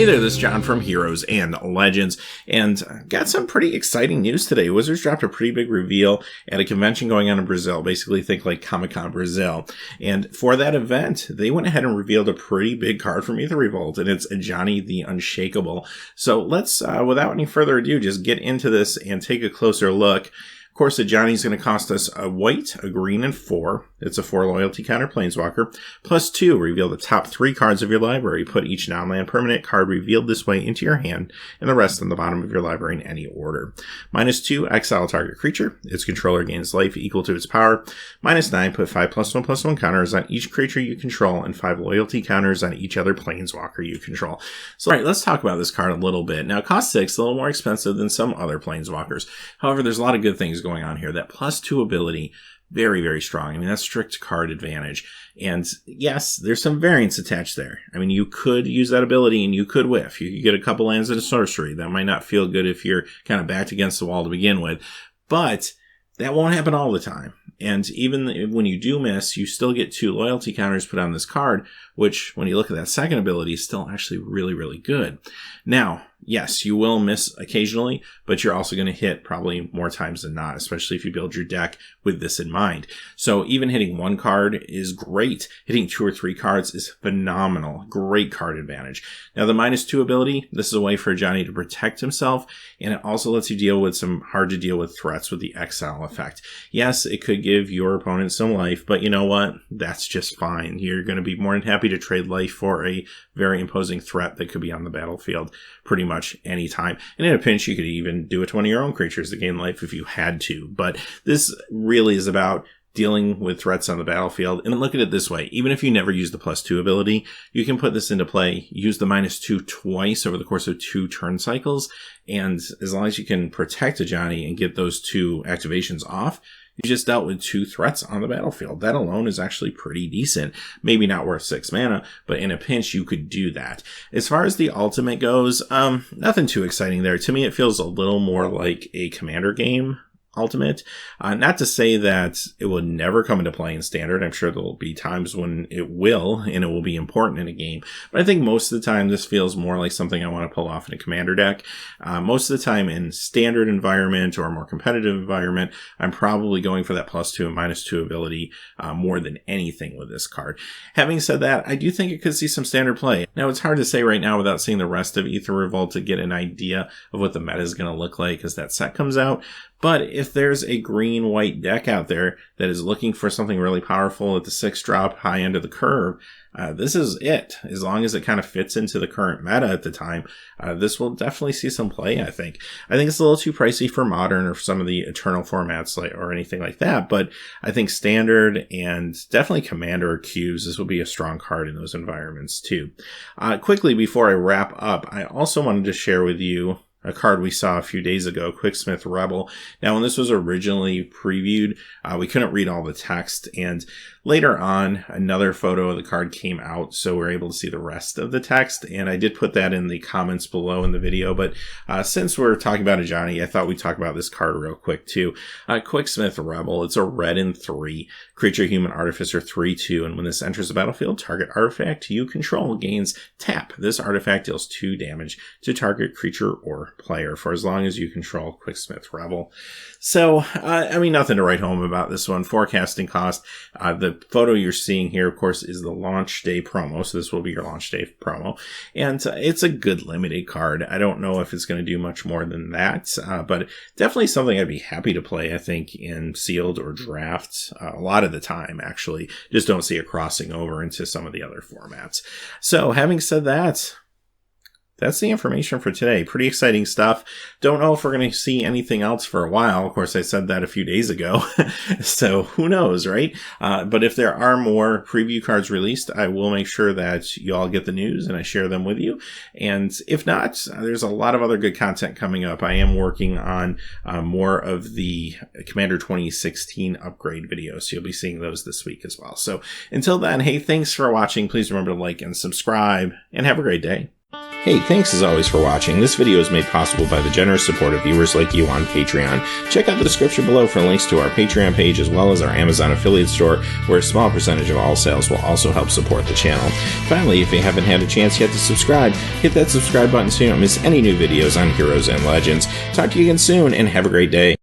Hey there, this is John from Heroes and Legends, and got some pretty exciting news today. Wizards dropped a pretty big reveal at a convention going on in Brazil, basically think like Comic-Con Brazil. And for that event, they went ahead and revealed a pretty big card from Aether Revolt, and it's Ajani the Unshakable. So let's, without any further ado, just get into this and take a closer look. Of course, Ajani is going to cost us a white, a green, and 4. It's a 4 loyalty counter planeswalker. Plus 2, reveal the top 3 cards of your library. Put each non-land permanent card revealed this way into your hand, and the rest on the bottom of your library in any order. Minus 2, exile target creature. Its controller gains life equal to its power. Minus 9, put 5+1/+1 counters on each creature you control, and 5 loyalty counters on each other planeswalker you control. So, alright, let's talk about this card a little bit. Now, it costs 6, a little more expensive than some other planeswalkers. However, there's a lot of good things going on here. That plus 2 ability, very, very strong. I mean, that's strict card advantage. And yes, there's some variance attached there. I mean, you could use that ability and you could whiff. You could get a couple lands and a sorcery. That might not feel good if you're kind of backed against the wall to begin with. But that won't happen all the time. And even when you do miss, you still get 2 loyalty counters put on this card, which, when you look at that second ability, is still actually really, really good. Now, yes, you will miss occasionally, but you're also going to hit probably more times than not, especially if you build your deck with this in mind. So even hitting 1 card is great. Hitting 2 or 3 cards is phenomenal. Great card advantage. Now, the minus 2 ability, this is a way for Ajani to protect himself, and it also lets you deal with some hard to deal with threats with the exile effect. Yes, it could give your opponent some life, but you know what? That's just fine. You're going to be more than happy to trade life for a very imposing threat that could be on the battlefield pretty much any time. And in a pinch, you could even do it to one of your own creatures to gain life if you had to. But this really is about dealing with threats on the battlefield. And look at it this way. Even if you never use the plus 2 ability, you can put this into play, use the minus 2 twice over the course of 2 turn cycles. And as long as you can protect Ajani and get those 2 activations off, you just dealt with 2 threats on the battlefield. That alone is actually pretty decent. Maybe not worth 6 mana, but in a pinch, you could do that. As far as the ultimate goes, nothing too exciting there. To me, it feels a little more like a commander game ultimate. Not to say that it will never come into play in standard. I'm sure there will be times when it will, and it will be important in a game. But I think most of the time this feels more like something I want to pull off in a commander deck. Most of the time in standard environment or a more competitive environment, I'm probably going for that plus 2 and minus 2 ability more than anything with this card. Having said that, I do think it could see some standard play. Now, it's hard to say right now without seeing the rest of Aether Revolt to get an idea of what the meta is going to look like as that set comes out. But if there's a green-white deck out there that is looking for something really powerful at the 6-drop high end of the curve, this is it. As long as it kind of fits into the current meta at the time, this will definitely see some play, I think. I think it's a little too pricey for Modern or for some of the Eternal formats or anything like that, but I think Standard and definitely Commander or Cubes, this will be a strong card in those environments too. Quickly, before I wrap up, I also wanted to share with you a card we saw a few days ago, Quicksmith Rebel. Now, when this was originally previewed, we couldn't read all the text, and later on, another photo of the card came out, so we're able to see the rest of the text, and I did put that in the comments below in the video, but since we're talking about Ajani, I thought we'd talk about this card real quick, too. Quicksmith Rebel, it's a red and 3, creature, human, artificer, 3/2, and when this enters the battlefield, target artifact you control gains tap. This artifact deals 2 damage to target creature or player for as long as you control Quicksmith Rebel. So, I mean, nothing to write home about this one. Forecasting cost. The photo you're seeing here, of course, is the launch day promo. So this will be your launch day promo. And it's a good limited card. I don't know if it's going to do much more than that, but definitely something I'd be happy to play, I think, in sealed or draft a lot of the time, actually. Just don't see it crossing over into some of the other formats. So, having said that, that's the information for today. Pretty exciting stuff. Don't know if we're going to see anything else for a while. Of course, I said that a few days ago. So who knows, right? But if there are more preview cards released, I will make sure that you all get the news and I share them with you. And if not, there's a lot of other good content coming up. I am working on more of the Commander 2016 upgrade videos. So you'll be seeing those this week as well. So until then, hey, thanks for watching. Please remember to like and subscribe and have a great day. Hey, thanks as always for watching. This video is made possible by the generous support of viewers like you on Patreon. Check out the description below for links to our Patreon page as well as our Amazon affiliate store, where a small percentage of all sales will also help support the channel. Finally, if you haven't had a chance yet to subscribe, hit that subscribe button so you don't miss any new videos on Heroes and Legends. Talk to you again soon, and have a great day.